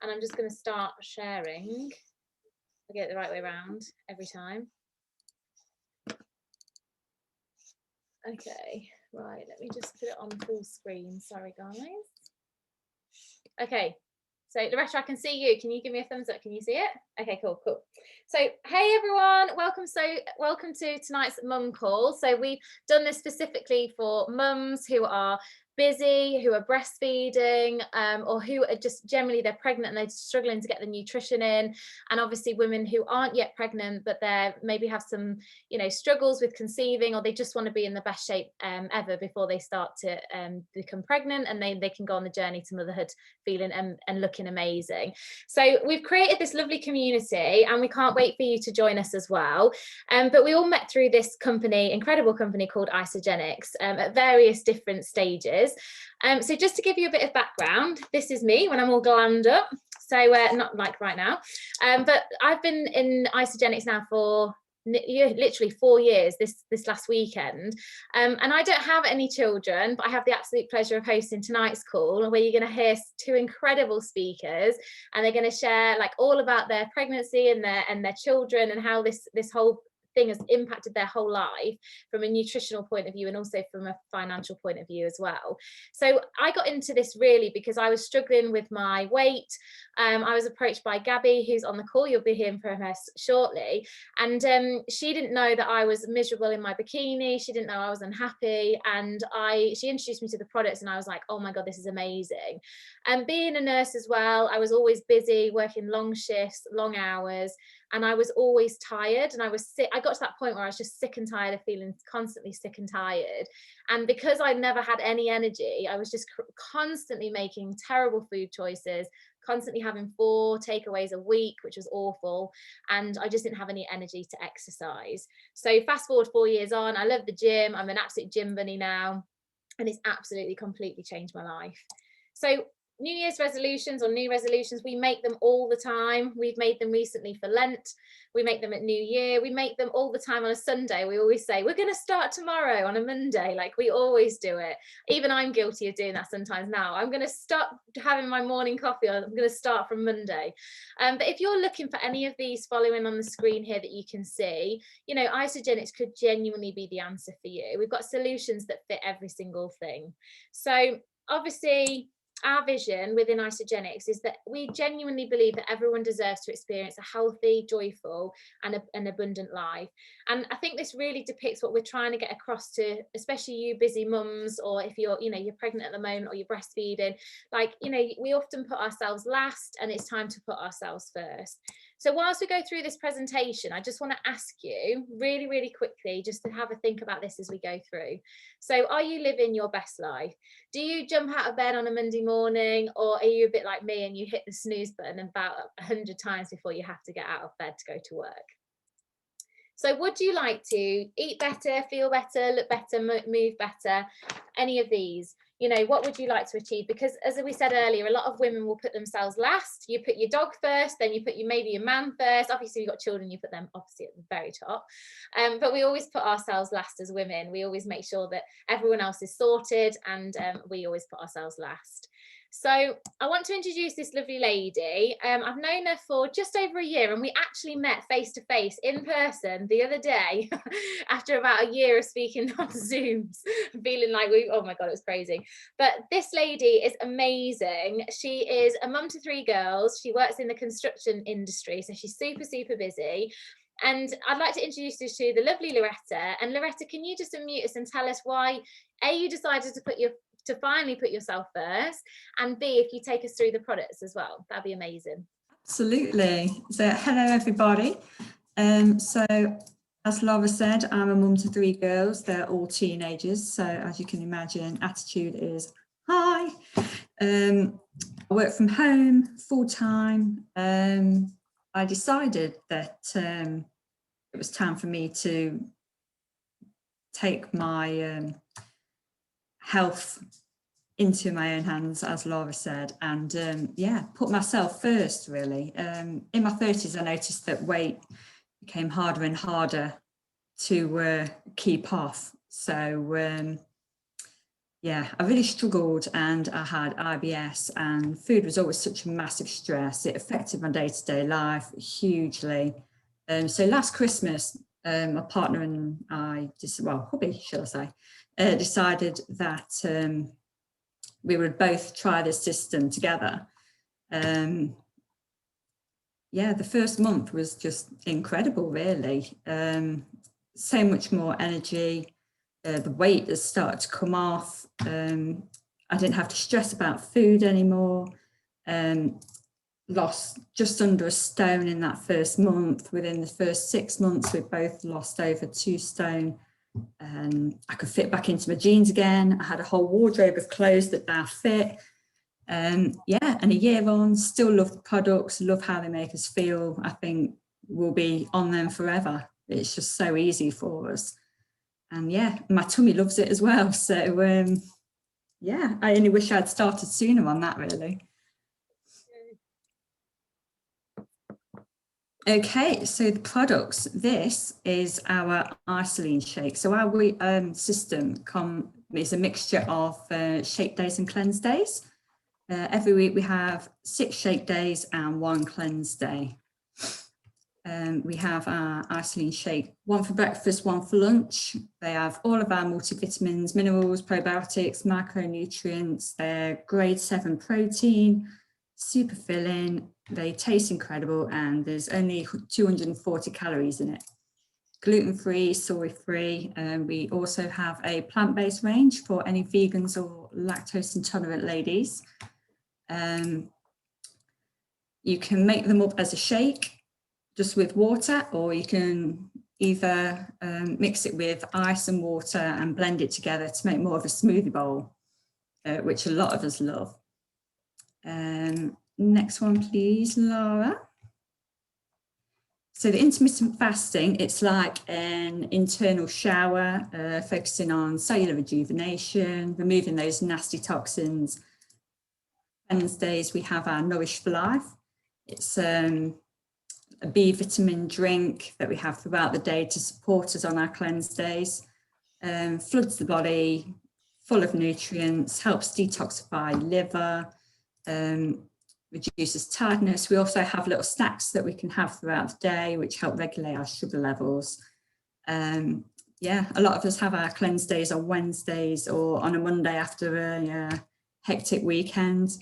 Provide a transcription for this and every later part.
and I'm just going to start sharing. I get it the right way around every time. Okay, right, let me just put it on full screen. Sorry, guys. Okay, so Loretta, I can see you. Can you give me a thumbs up? Can you see it? Okay, cool. So, hey everyone, welcome to tonight's mum call. So we've done this specifically for mums who are busy, who are breastfeeding, or who are just generally they're pregnant and they're struggling to get the nutrition in, and obviously women who aren't yet pregnant but they're maybe have some struggles with conceiving, or they just want to be in the best shape ever before they start to become pregnant, and they can go on the journey to motherhood feeling and looking amazing. So we've created this lovely community and we can't wait for you to join us as well. But we all met through this incredible company called Isagenix at various different stages. So just to give you a bit of background, this is me when I'm all glammed up. So not like right now, but I've been in Isagenix now for literally 4 years this last weekend, and I don't have any children, but I have the absolute pleasure of hosting tonight's call, where you're going to hear 2 incredible speakers, and they're going to share like all about their pregnancy and their children, and how this whole thing has impacted their whole life from a nutritional point of view and also from a financial point of view as well. So I got into this really because I was struggling with my weight. I was approached by Gabby, who's on the call. You'll be hearing from her shortly. And she didn't know that I was miserable in my bikini. She didn't know I was unhappy. And she introduced me to the products, and I was like, oh my God, this is amazing. And being a nurse as well, I was always busy, working long shifts, long hours, and I was always tired, and I was sick. I got to that point where I was just sick and tired of feeling constantly sick and tired. And because I never had any energy, I was just constantly making terrible food choices, constantly having 4 takeaways a week, which was awful. And I just didn't have any energy to exercise. So fast forward 4 years on, I love the gym. I'm an absolute gym bunny now. And it's absolutely completely changed my life. So New Year's resolutions or new resolutions, we make them all the time. We've made them recently for Lent. We make them at New Year. We make them all the time on a Sunday. We always say, we're going to start tomorrow on a Monday. Like we always do it. Even I'm guilty of doing that sometimes now. I'm going to stop having my morning coffee. I'm going to start from Monday. But if you're looking for any of these following on the screen here that you can see, Isagenix could genuinely be the answer for you. We've got solutions that fit every single thing. So obviously, our vision within Isagenix is that we genuinely believe that everyone deserves to experience a healthy, joyful, and an abundant life. And I think this really depicts what we're trying to get across to, especially you busy mums, or if you're pregnant at the moment or you're breastfeeding. Like, we often put ourselves last, and it's time to put ourselves first. So whilst we go through this presentation, I just want to ask you really, really quickly just to have a think about this as we go through. So are you living your best life? Do you jump out of bed on a Monday morning, or are you a bit like me and you hit the snooze button about 100 times before you have to get out of bed to go to work? So would you like to eat better, feel better, look better, move better, any of these? What would you like to achieve? Because as we said earlier, a lot of women will put themselves last. You put your dog first, then you put maybe your man first. Obviously, you've got children, you put them obviously at the very top. But we always put ourselves last as women. We always make sure that everyone else is sorted, and we always put ourselves last. So I want to introduce this lovely lady. I've known her for just over a year, and we actually met face to face in person the other day after about a year of speaking on Zooms, feeling like oh my God, it was crazy. But this lady is amazing. She is a mum to 3 girls. She works in the construction industry, so she's super, super busy. And I'd like to introduce you to the lovely Loretta. And Loretta, can you just unmute us and tell us why, A, you decided to finally put yourself first, and B, if you take us through the products as well, that'd be amazing. Absolutely. So hello everybody. So as Laura said, I'm a mum to 3 girls. They're all teenagers, so as you can imagine, attitude is high. I work from home full-time. I decided that it was time for me to take my health into my own hands, as Laura said, and put myself first, really. In my 30s, I noticed that weight became harder and harder to keep off. So yeah, I really struggled, and I had IBS, and food was always such a massive stress. It affected my day-to-day life hugely. So last Christmas, my partner and I, well, hubby, shall I say, decided that we would both try this system together. Yeah, the first month was just incredible, really. So much more energy. The weight has started to come off. I didn't have to stress about food anymore. Lost just under a stone in that first month. Within the first 6 months, we both lost over 2 stone. I could fit back into my jeans again. I had a whole wardrobe of clothes that now fit. Yeah, and a year on, still love the products, love how they make us feel. I think we'll be on them forever. It's just so easy for us. And yeah, my tummy loves it as well. So yeah, I only wish I'd started sooner on that, really. Okay, so the products, this is our isolene shake. So our system is a mixture of shake days and cleanse days. Every week we have 6 shake days and 1 cleanse day. We have our isolene shake, 1 for breakfast, 1 for lunch. They have all of our multivitamins, minerals, probiotics, micronutrients. They're grade 7 protein, super filling. They taste incredible, and there's only 240 calories in it. Gluten-free, soy-free. We also have a plant-based range for any vegans or lactose intolerant ladies. You can make them up as a shake, just with water, or you can either mix it with ice and water and blend it together to make more of a smoothie bowl, which a lot of us love. Next one, please, Laura. So the intermittent fasting, it's like an internal shower, focusing on cellular rejuvenation, removing those nasty toxins. Wednesdays, we have our Nourish for Life. It's a B vitamin drink that we have throughout the day to support us on our cleanse days. Floods the body, full of nutrients, helps detoxify liver, reduces tiredness. We also have little snacks that we can have throughout the day, which help regulate our sugar levels. Yeah, a lot of us have our cleanse days on Wednesdays or on a Monday after a hectic weekend.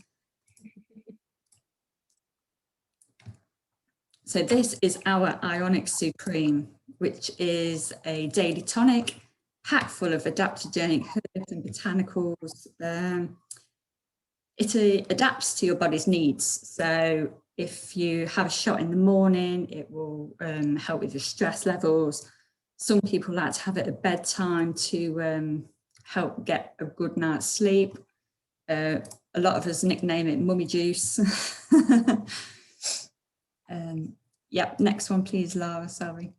So this is our Ionic Supreme, which is a daily tonic packed full of adaptogenic herbs and botanicals. It adapts to your body's needs. So if you have a shot in the morning, it will help with your stress levels. Some people like to have it at bedtime to help get a good night's sleep. A lot of us nickname it mummy juice. Yep, next one, please, Laura, sorry.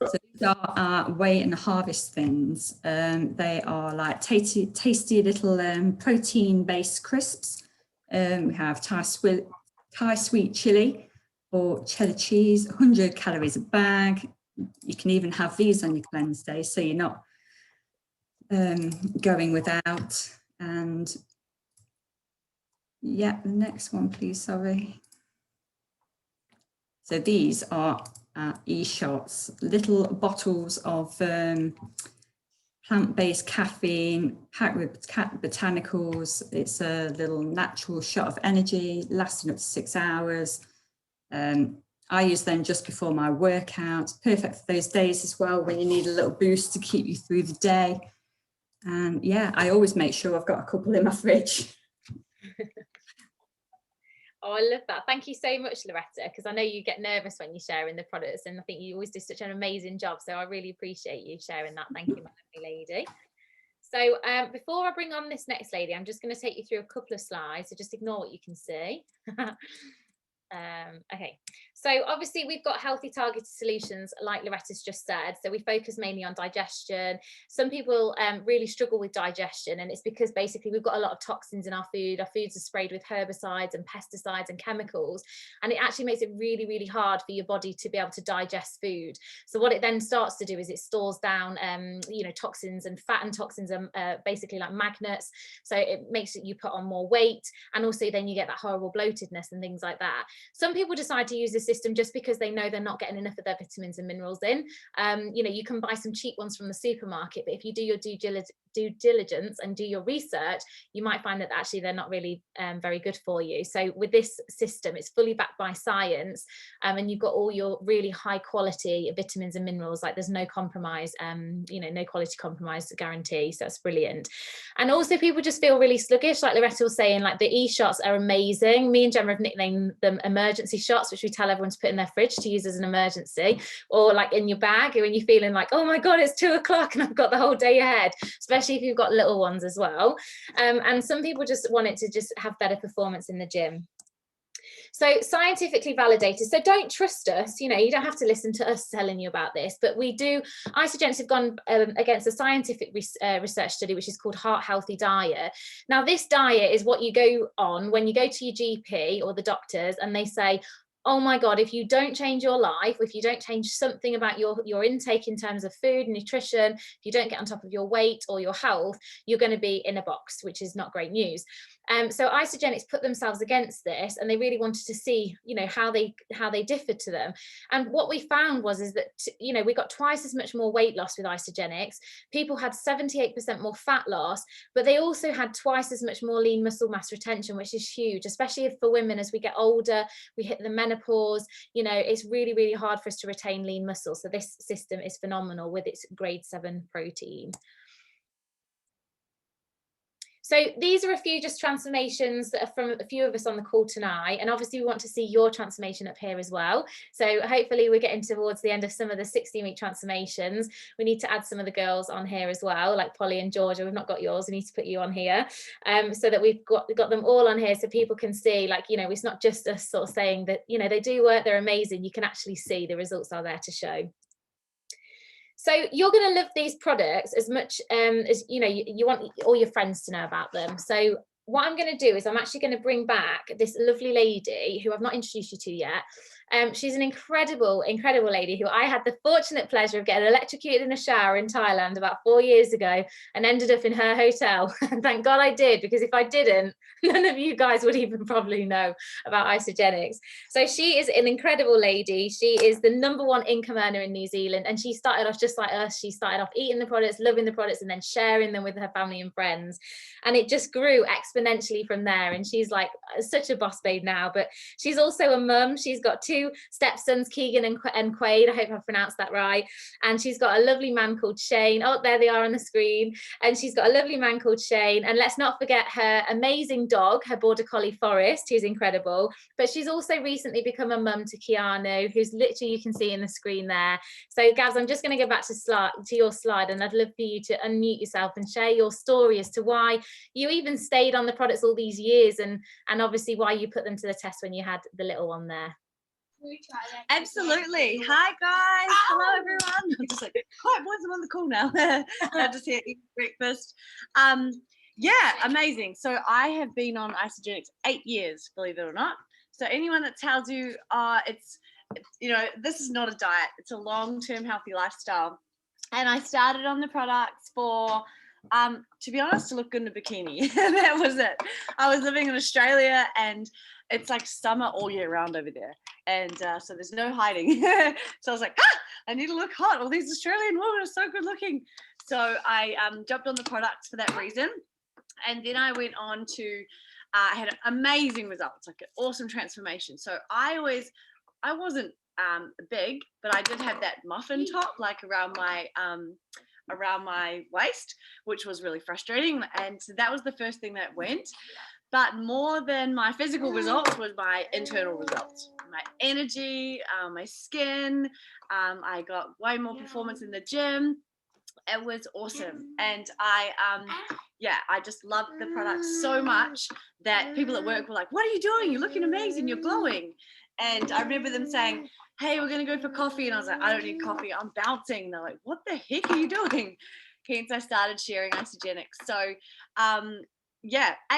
So these are our weigh and harvest thins. They are like tasty little protein-based crisps. We have Thai sweet chili or cheddar cheese, 100 calories a bag. You can even have these on your cleanse day, so you're not going without. And yeah, the next one, please, sorry. So these are e-shots, little bottles of plant-based caffeine packed with botanicals. It's a little natural shot of energy lasting up to 6 hours. I use them just before my workouts, perfect for those days as well when you need a little boost to keep you through the day. And yeah, I always make sure I've got a couple in my fridge. Oh, I love that. Thank you so much, Loretta, because I know you get nervous when you're sharing the products, and I think you always do such an amazing job. So I really appreciate you sharing that. Thank you, my lovely lady. So before I bring on this next lady, I'm just going to take you through a couple of slides. So just ignore what you can see. Okay, so obviously we've got healthy targeted solutions like Loretta's just said. So we focus mainly on digestion. Some people really struggle with digestion, and it's because basically we've got a lot of toxins in our food. Our foods are sprayed with herbicides and pesticides and chemicals, and it actually makes it really, really hard for your body to be able to digest food. So what it then starts to do is it stores down, you know, toxins, and fat and toxins are basically like magnets. So it makes it you put on more weight, and also then you get that horrible bloatedness and things like that. Some people decide to use the system just because they know they're not getting enough of their vitamins and minerals in. You know, you can buy some cheap ones from the supermarket, but if you do your due diligence and do your research, you might find that actually they're not really very good for you. So with this system, it's fully backed by science, and you've got all your really high quality vitamins and minerals. Like there's no compromise, you know, no quality compromise guarantee. So that's brilliant. And also people just feel really sluggish, like Loretta was saying, like the e-shots are amazing. Me and Gemma have nicknamed them emergency shots, which we tell everyone to put in their fridge to use as an emergency, or like in your bag when you're feeling like, oh my God, it's 2 o'clock and I've got the whole day ahead, especially if you've got little ones as well. And some people just want it to just have better performance in the gym. So scientifically validated. So don't trust us, you know, you don't have to listen to us telling you about this, but we do. Isagenix have gone against a scientific research study, which is called Heart Healthy Diet. Now, this diet is what you go on when you go to your GP or the doctors and they say, oh my God, if you don't change your life, if you don't change something about your intake in terms of food and nutrition, if you don't get on top of your weight or your health, you're going to be in a box, which is not great news. So Isagenix put themselves against this, and they really wanted to see, you know, how they differed to them. And what we found is that, you know, we got twice as much more weight loss with Isagenix. People had 78% more fat loss, but they also had twice as much more lean muscle mass retention, which is huge, especially for women. As we get older, we hit the menopause, you know, it's really, really hard for us to retain lean muscle. So this system is phenomenal with its grade 7 protein. So these are a few just transformations that are from a few of us on the call tonight. And obviously we want to see your transformation up here as well. So hopefully we're getting towards the end of some of the 16-week transformations. We need to add some of the girls on here as well, like Polly and Georgia. We've not got yours. We need to put you on here so that we've got them all on here so people can see, like, you know, it's not just us sort of saying that, you know, they do work, they're amazing. You can actually see the results are there to show. So you're going to love these products as much as, you know, you want all your friends to know about them. So what I'm going to do is I'm actually going to bring back this lovely lady who I've not introduced you to yet. She's an incredible, incredible lady who I had the fortunate pleasure of getting electrocuted in a shower in Thailand about 4 years ago and ended up in her hotel. And thank God I did, because if I didn't, none of you guys would even probably know about Isagenix. So she is an incredible lady. She is the #1 income earner in New Zealand. And she started off just like us. She started off eating the products, loving the products, and then sharing them with her family and friends. And it just grew exponentially from there. And she's like such a boss babe now, but she's also a mum. She's got 2 stepsons, Keegan and Quaid. I hope I've pronounced that right. And she's got a lovely man called Shane. Oh, there they are on the screen. And she's got a lovely man called Shane. And let's not forget her amazing dog, her border collie Forrest, who's incredible. But she's also recently become a mum to Keanu, who's literally, you can see in the screen there. So Gabs, I'm just going to go back to your slide, and I'd love for you to unmute yourself and share your story as to why you even stayed on the products all these years, and obviously why you put them to the test when you had the little one there. Absolutely. Hi guys. Hello everyone. I'm just like, quiet boys, I'm on the call now. I'm just here eating breakfast. Yeah, amazing. So I have been on Isagenix 8 years, believe it or not. So anyone that tells you it's you know, this is not a diet, it's a long-term healthy lifestyle. And I started on the products for to be honest, to look good in a bikini. That was it. I was living in Australia, and it's like summer all year round over there, and so there's no hiding. So I was like, I need to look hot. All these Australian women are so good looking. So I jumped on the products for that reason, and then I went on to I had amazing results, like an awesome transformation. So I wasn't big, but I did have that muffin top like around my waist, which was really frustrating. And so that was the first thing that went. But more than my physical results was my internal results, my energy, my skin. I got way more performance in the gym. it was awesome. And I just loved the product so much that people at work were like, what are you doing? You're looking amazing, you're glowing. And I remember them saying, hey, we're going to go for coffee. And I was like, I don't need coffee, I'm bouncing. And they're like, what the heck are you doing? Hence I started sharing Isogenics. So 8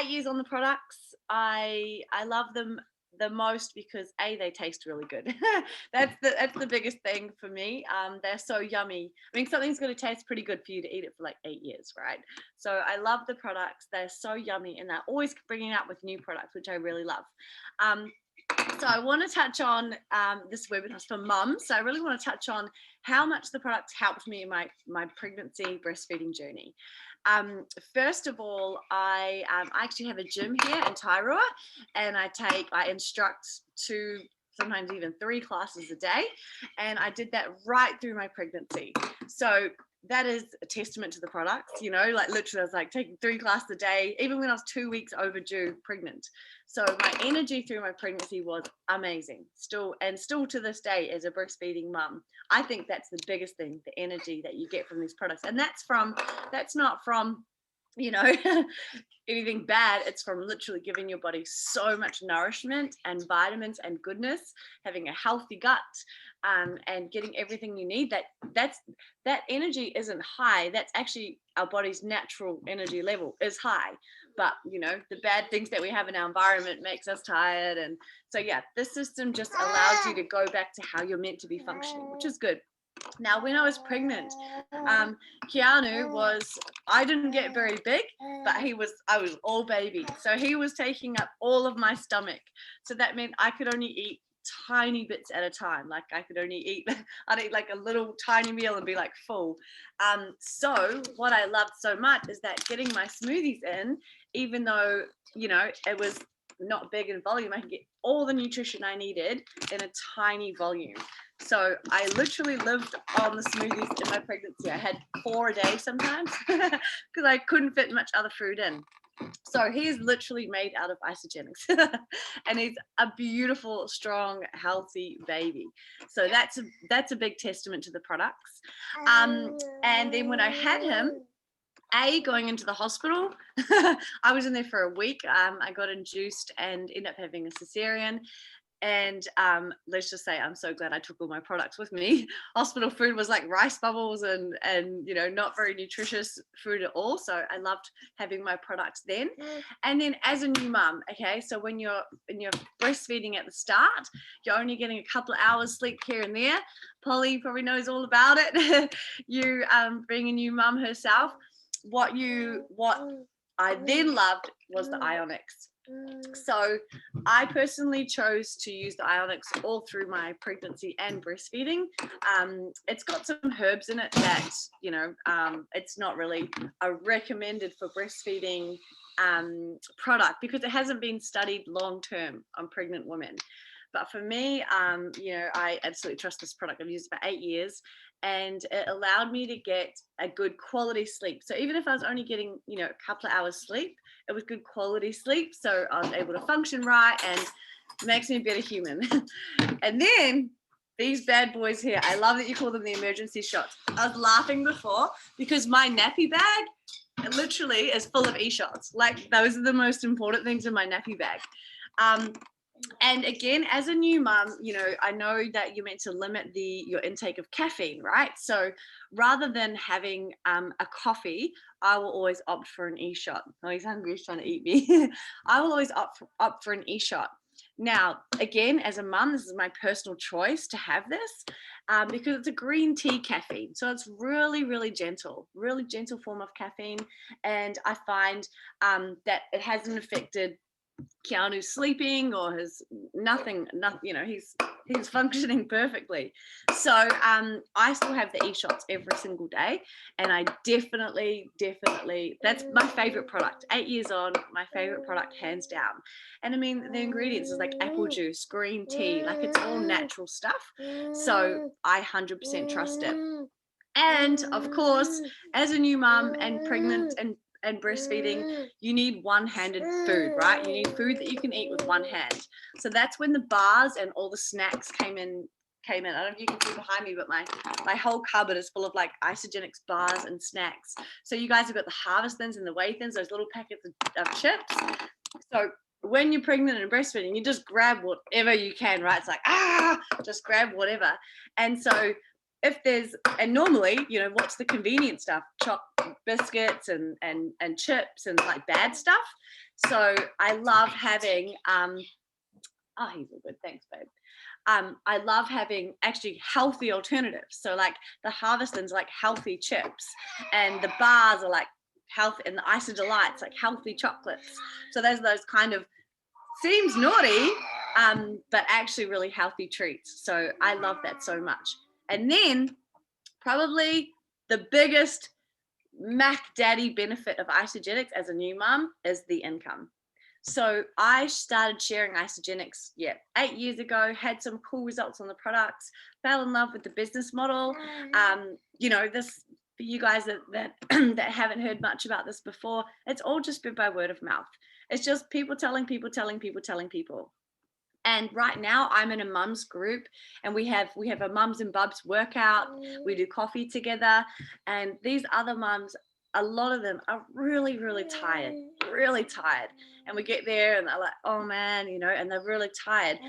years on the products. I love them the most because they taste really good. that's the biggest thing for me. They're so yummy. I mean, something's going to taste pretty good for you to eat it for like 8 years, right? So I love the products. They're so yummy, and they're always bringing out with new products, which I really love. So I want to touch on this webinar for mums. So I really want to touch on how much the products helped me in my pregnancy breastfeeding journey. First of all, I actually have a gym here in Tairua, and I instruct 2, sometimes even 3 classes a day, and I did that right through my pregnancy. So that is a testament to the products, you know, like literally I was like taking 3 classes a day, even when I was 2 weeks overdue pregnant. So my energy through my pregnancy was amazing, still to this day as a breastfeeding mum. I think that's the biggest thing, the energy that you get from these products. And that's not from, you know, anything bad. It's from literally giving your body so much nourishment and vitamins and goodness, having a healthy gut, and getting everything you need. That energy isn't high. That's actually our body's natural energy level is high. But, you know, the bad things that we have in our environment makes us tired. And so, yeah, this system just allows you to go back to how you're meant to be functioning, which is good. Now, when I was pregnant, Keanu I didn't get very big, but I was all baby. So he was taking up all of my stomach. So that meant I could only eat tiny bits at a time. Like I'd eat like a little tiny meal and be like full. So what I loved so much is that getting my smoothies in, even though, you know, it was not big in volume, I could get all the nutrition I needed in a tiny volume. So I literally lived on the smoothies in my pregnancy. I had 4 a day sometimes because I couldn't fit much other food in. So he is literally made out of Isogenics and he's a beautiful, strong, healthy baby. So that's a big testament to the products. And then when I had him, going into the hospital, I was in there for a week. I got induced and ended up having a cesarean. And let's just say I'm so glad I took all my products with me. Hospital food was like rice bubbles and you know, not very nutritious food at all. So I loved having my products then. And then as a new mum, okay, so when you're breastfeeding at the start, you're only getting a couple of hours sleep here and there. Polly probably knows all about it. You being a new mum herself, what I then loved was the Ionics. So I personally chose to use the Ionics all through my pregnancy and breastfeeding. It's got some herbs in it that, you know, it's not really a recommended for breastfeeding product because it hasn't been studied long term on pregnant women. But for me, you know, I absolutely trust this product. I've used it for 8 years, and it allowed me to get a good quality sleep. So even if I was only getting, you know, a couple of hours sleep, it was good quality sleep. So I was able to function right, and it makes me a better human. And then these bad boys here, I love that you call them the emergency shots. I was laughing before because my nappy bag, it literally is full of e-shots. Like those are the most important things in my nappy bag. And again, as a new mum, you know, I know that you're meant to limit your intake of caffeine, right? So rather than having a coffee, I will always opt for an e-shot. Oh, he's hungry, he's trying to eat me. I will always opt for an e-shot. Now, again, as a mum, this is my personal choice to have this because it's a green tea caffeine. So it's really, really gentle form of caffeine. And I find that it hasn't affected Keanu's sleeping or nothing, you know, he's functioning perfectly. So I still have the e-shots every single day, and I definitely that's my favorite product. 8 years on, my favorite product hands down. And I mean, the ingredients is like apple juice, green tea, like it's all natural stuff. So I 100% trust it. And of course, as a new mum and pregnant and breastfeeding, you need one-handed food, right? You need food that you can eat with one hand. So that's when the bars and all the snacks came in came in. I don't know if you can see behind me, but my whole cupboard is full of like Isogenics bars and snacks. So you guys have got the Harvest Thins and the Whey Thins, those little packets of chips. So when you're pregnant and breastfeeding, you just grab whatever you can, right? It's like, just grab whatever. And so if there's, and normally, you know, what's the convenient stuff? Chopped biscuits and chips and like bad stuff. So I love having, he's all good, thanks, babe. I love having actually healthy alternatives. So like the Harvest Thins like healthy chips, and the bars are like health, and the Iso Delights like healthy chocolates. So there's those kind of, seems naughty, but actually really healthy treats. So I love that so much. And then probably the biggest Mac Daddy benefit of Isogenics as a new mum is the income. So I started sharing Isogenics, 8 years ago, had some cool results on the products, fell in love with the business model. You know, this, for you guys that haven't heard much about this before, it's all just been by word of mouth. It's just people telling people. And right now I'm in a mums group, and we have a mums and bubs workout. We do coffee together, and these other mums, a lot of them are really, really tired. And we get there and they're like, oh man, you know, and they're really tired.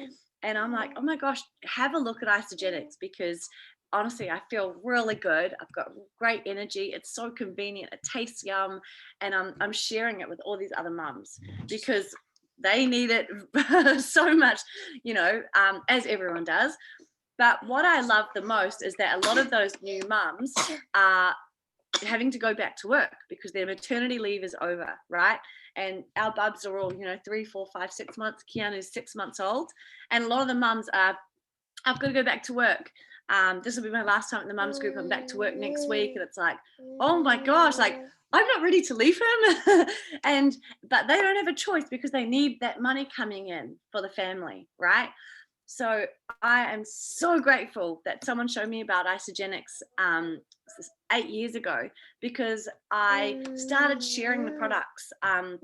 And I'm like, oh my gosh, have a look at Isogenics, because honestly, I feel really good. I've got great energy. It's so convenient. It tastes yum. And I'm sharing it with all these other mums because they need it so much, you know, as everyone does. But what I love the most is that a lot of those new mums are having to go back to work because their maternity leave is over, right? And our bubs are all, you know, 3, 4, 5, 6 months. Keanu's 6 months old. And a lot of the mums are, I've got to go back to work. This will be my last time at the mums group. I'm back to work next week. And it's like, oh my gosh, like, I'm not ready to leave him. But they don't have a choice because they need that money coming in for the family, right? So I am so grateful that someone showed me about Isogenics 8 years ago, because I started sharing the products. And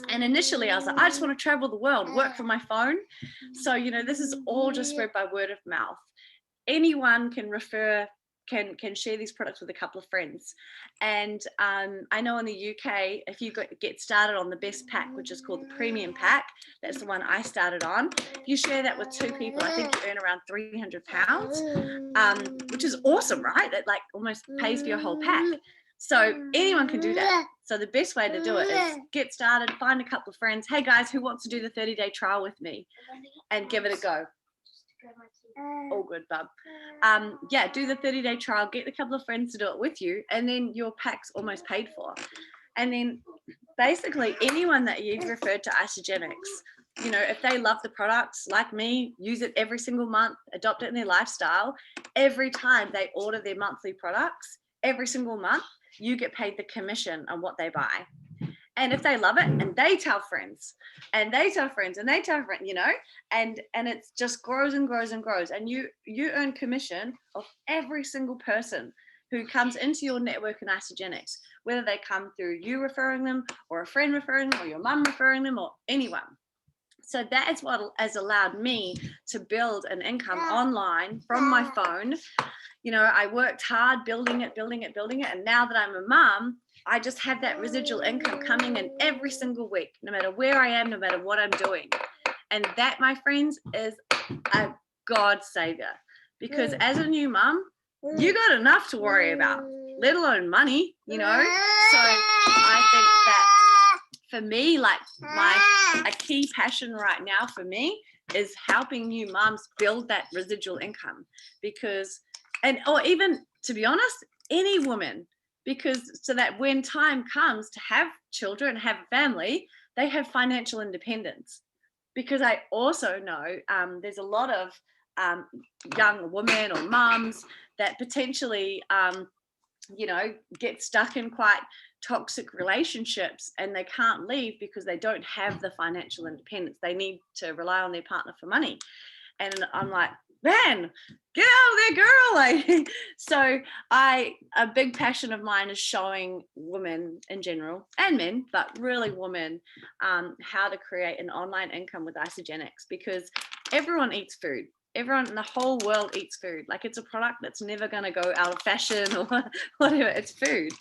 initially I was like, I just want to travel the world, work from my phone. So, you know, this is all just spread by word of mouth. Anyone can can share these products with a couple of friends. And I know in the UK, if you get started on the best pack, which is called the premium pack, that's the one I started on, if you share that with 2 people, I think you earn around £300, which is awesome, right? That like almost pays for your whole pack. So anyone can do that. So the best way to do it is get started, find a couple of friends. Hey guys, who wants to do the 30-day trial with me? And give it a go. All good, bub. Do the 30-day trial, get a couple of friends to do it with you, and then your pack's almost paid for. And then basically anyone that you've referred to Isogenics, you know, if they love the products like me, use it every single month, adopt it in their lifestyle, every time they order their monthly products, every single month, you get paid the commission on what they buy. And if they love it, and they tell friends, and they tell friends, and they tell friends, you know, and it just grows and grows and grows. And you earn commission of every single person who comes into your network in Isogenics, whether they come through you referring them, or a friend referring them, or your mum referring them, or anyone. So that is what has allowed me to build an income online from my phone. You know, I worked hard building it. And now that I'm a mum, I just have that residual income coming in every single week, no matter where I am, no matter what I'm doing. And that, my friends, is a God savior, because as a new mum, you got enough to worry about, let alone money, you know? So I think that for me, like a key passion right now for me is helping new mums build that residual income, because, or even to be honest, any woman, because so that when time comes to have children, have a family, they have financial independence. Because I also know there's a lot of young women or mums that potentially, you know, get stuck in quite toxic relationships, and they can't leave because they don't have the financial independence. They need to rely on their partner for money. And I'm like, man, get out of there, girl. Like, so a big passion of mine is showing women in general, and men, but really women, how to create an online income with Isogenics, because everyone eats food. everyone in the whole world eats food. Like, it's a product that's never going to go out of fashion or whatever. It's food.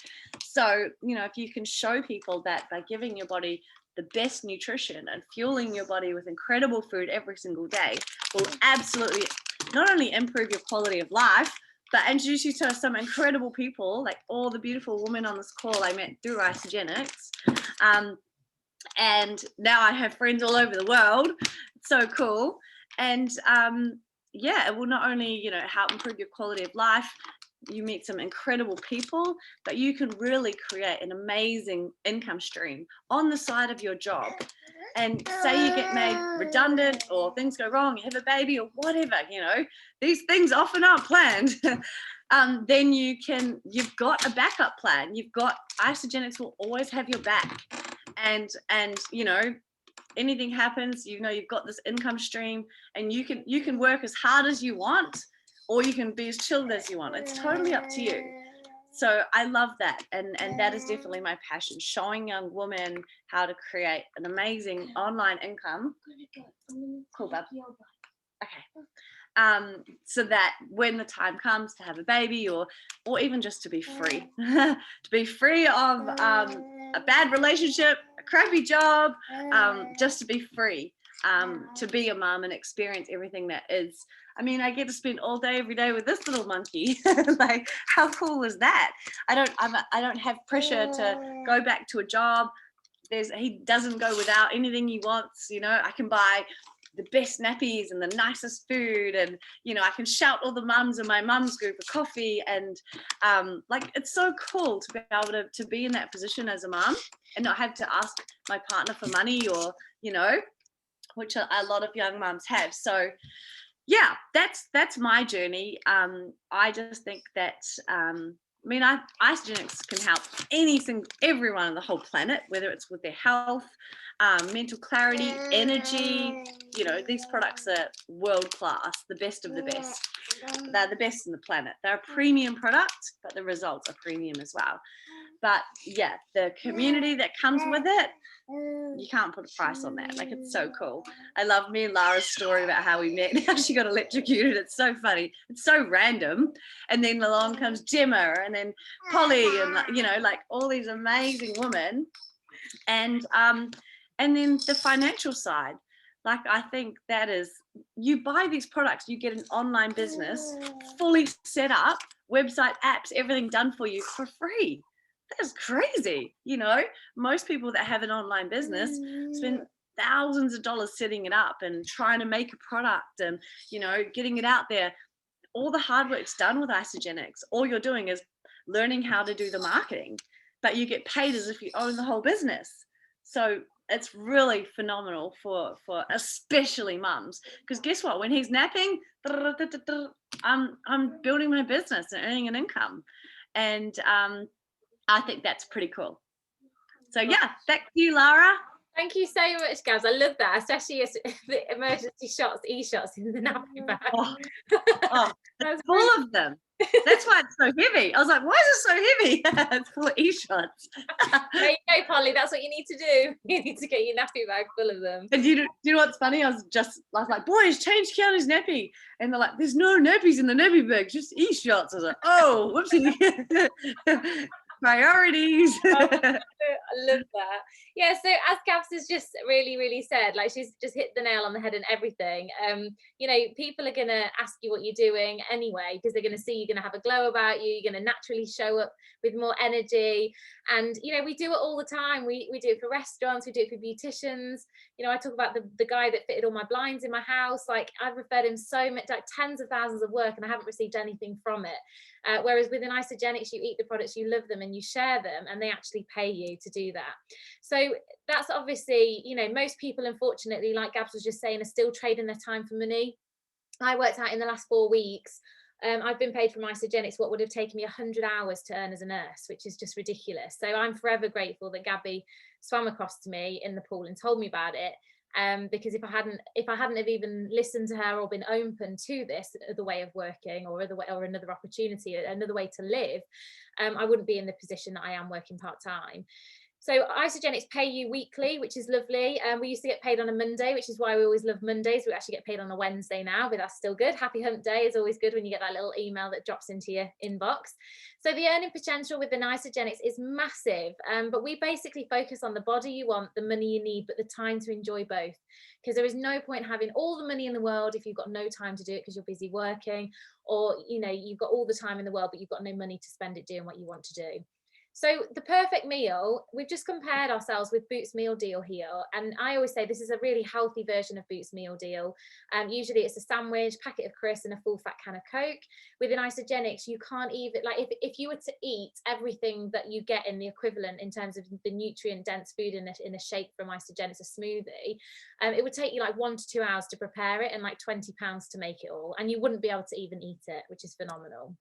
So, you know, if you can show people that by giving your body the best nutrition and fueling your body with incredible food every single day will absolutely not only improve your quality of life, but introduce you to some incredible people, like all the beautiful women on this call I met through Isogenics. And now I have friends all over the world. It's so cool. And yeah, it will not only, you know, help improve your quality of life, you meet some incredible people, but you can really create an amazing income stream on the side of your job. And say you get made redundant or things go wrong, you have a baby or whatever, you know, these things often aren't planned. Then you've got a backup plan. You've got, Isogenics will always have your back. And you know, anything happens, you know, you've got this income stream, and you can work as hard as you want, or you can be as chilled as you want. It's totally up to you. So I love that, and that is definitely my passion, showing young women how to create an amazing online income. Cool, bub. Okay. So that when the time comes to have a baby, or even just to be free, to be free of a bad relationship, a crappy job, just to be free, to be a mom and experience everything that is. I mean, I get to spend all day, every day with this little monkey. Like, how cool is that? I don't have pressure to go back to a job. He doesn't go without anything he wants. You know, I can buy the best nappies and the nicest food, and you know, I can shout all the mums in my mums group a coffee, and like, it's so cool to be able to be in that position as a mum and not have to ask my partner for money, or you know, which a lot of young mums have. So yeah, that's my journey. I just think that I mean, Isogenics can help everyone on the whole planet, whether it's with their health, mental clarity, energy. You know, these products are world class, the best of the best. They're the best in the planet. They're a premium product, but the results are premium as well. But yeah, the community that comes with it, you can't put a price on that. Like, it's so cool. I love me and Lara's story about how we met and how she got electrocuted. It's so funny. It's so random. And then along comes Gemma, and then Polly, and you know, like all these amazing women. And then the financial side. Like, I think that is, you buy these products, you get an online business fully set up, website, apps, everything done for you for free. That's crazy. You know, most people that have an online business spend thousands of dollars setting it up and trying to make a product, and you know, getting it out there. All the hard work's done with Isogenics. All you're doing is learning how to do the marketing, but you get paid as if you own the whole business. So it's really phenomenal for especially mums, because guess what, when he's napping, I'm building my business and earning an income. And I think that's pretty cool. So yeah, back to you, Lara. Thank you so much, Gabs. I love that, especially the emergency shots, e-shots in the nappy bag. It's full of them. That's why it's so heavy. I was like, why is it so heavy? It's full of e-shots. There you go, Polly. That's what you need to do. You need to get your nappy bag full of them. And do you know what's funny? I was like, boys, change Keanu's nappy. And they're like, there's no nappies in the nappy bag, just e-shots. I was like, oh, whoopsie. Priorities. I love that. Yeah, so as Gabs has just really said, like, she's just hit the nail on the head and everything. You know, people are gonna ask you what you're doing anyway, because they're gonna see you're gonna have a glow about you, you're gonna naturally show up with more energy. And you know, we do it all the time. We do it for restaurants, we do it for beauticians. You know, I talk about the guy that fitted all my blinds in my house. Like, I've referred him so much, like tens of thousands of work, and I haven't received anything from it. Whereas within Isogenics, you eat the products, you love them, and you share them, and they actually pay you to do that. So that's obviously, you know, most people, unfortunately, like Gabs was just saying, are still trading their time for money. I worked out in the last 4 weeks, I've been paid from Isogenics what would have taken me 100 hours to earn as a nurse, which is just ridiculous. So I'm forever grateful that Gabby swam across to me in the pool and told me about it. Because if I hadn't have even listened to her or been open to this other way of working, or another opportunity, another way to live, I wouldn't be in the position that I am, working part-time. So Isagenix pay you weekly, which is lovely. We used to get paid on a Monday, which is why we always love Mondays. We actually get paid on a Wednesday now, but that's still good. Happy Hump Day is always good when you get that little email that drops into your inbox. So the earning potential with the Isagenix is massive, but we basically focus on the body you want, the money you need, but the time to enjoy both. Because there is no point having all the money in the world if you've got no time to do it because you're busy working, or you've got all the time in the world, but you've got no money to spend it doing what you want to do. So the perfect meal, we've just compared ourselves with Boots Meal Deal here. And I always say this is a really healthy version of Boots Meal Deal. Usually it's a sandwich, packet of crisps and a full fat can of Coke. With an Isagenix, you can't even, like if you were to eat everything that you get in the equivalent in terms of the nutrient dense food in a shake from Isagenix, a smoothie, it would take you like 1 to 2 hours to prepare it and like £20 to make it all. And you wouldn't be able to even eat it, which is phenomenal.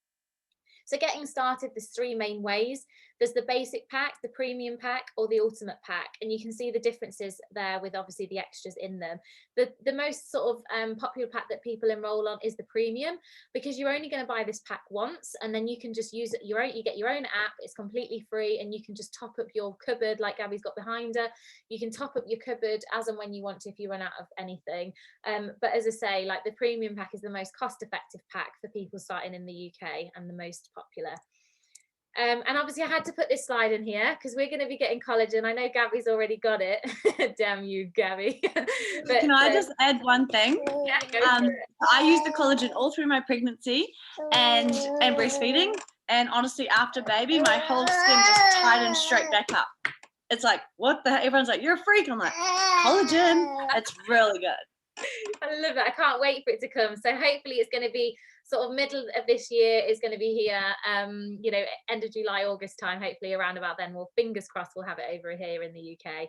So getting started, there's 3 main ways. There's the basic pack, the premium pack, or the ultimate pack. And you can see the differences there with obviously the extras in them. The most sort of popular pack that people enroll on is the premium, because you're only going to buy this pack once, and then you can just use it you get your own app. It's completely free, and you can just top up your cupboard like Gabby's got behind her. You can top up your cupboard as and when you want to if you run out of anything. But as I say, like the premium pack is the most cost-effective pack for people starting in the UK and the most popular. And obviously I had to put this slide in here because we're going to be getting collagen. I know Gabby's already got it. Damn you, Gabby. But, can I just add one thing? Yeah, go for it. I used the collagen all through my pregnancy and breastfeeding, and honestly after baby my whole skin just tightened straight back up. It's like, what the heck? Everyone's like, you're a freak. I'm like, collagen, it's really good. I love it. I can't wait for it to come. So hopefully it's going to be sort of middle of this year is going to be here, end of July, August time, hopefully around about then. Well, fingers crossed we'll have it over here in the UK.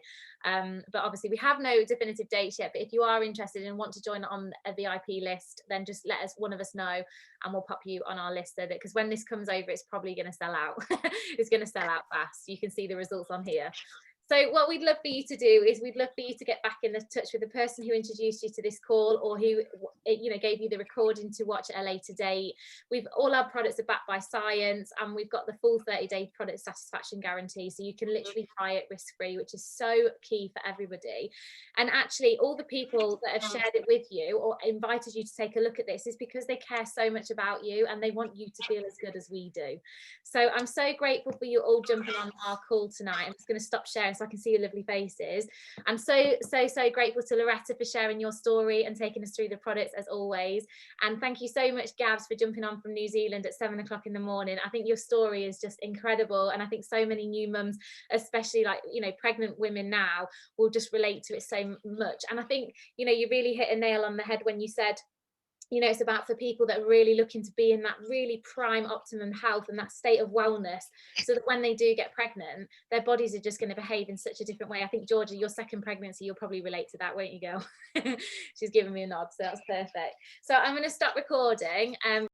But obviously we have no definitive dates yet, but if you are interested and want to join on a VIP list, then just let one of us know and we'll pop you on our list, so that, because when this comes over, it's probably going to sell out. It's going to sell out fast. You can see the results on here. So what we'd love for you to do is we'd love for you to get back in touch with the person who introduced you to this call, or who gave you the recording to watch at a later date. All our products are backed by science, and we've got the full 30-day product satisfaction guarantee, so you can literally try it risk-free, which is so key for everybody. And actually all the people that have shared it with you or invited you to take a look at this is because they care so much about you and they want you to feel as good as we do. So I'm so grateful for you all jumping on our call tonight. I'm just going to stop sharing so I can see your lovely faces. I'm so grateful to Loretta for sharing your story and taking us through the products as always. And thank you so much, Gabs, for jumping on from New Zealand at 7 o'clock in the morning. I think your story is just incredible. And I think so many new mums, especially pregnant women now, will just relate to it so much. And I think, you really hit a nail on the head when you said, it's about for people that are really looking to be in that really prime optimum health and that state of wellness, so that when they do get pregnant, their bodies are just going to behave in such a different way. I think, Georgia, your second pregnancy, you'll probably relate to that, won't you, girl? She's giving me a nod, so that's perfect. So I'm going to stop recording.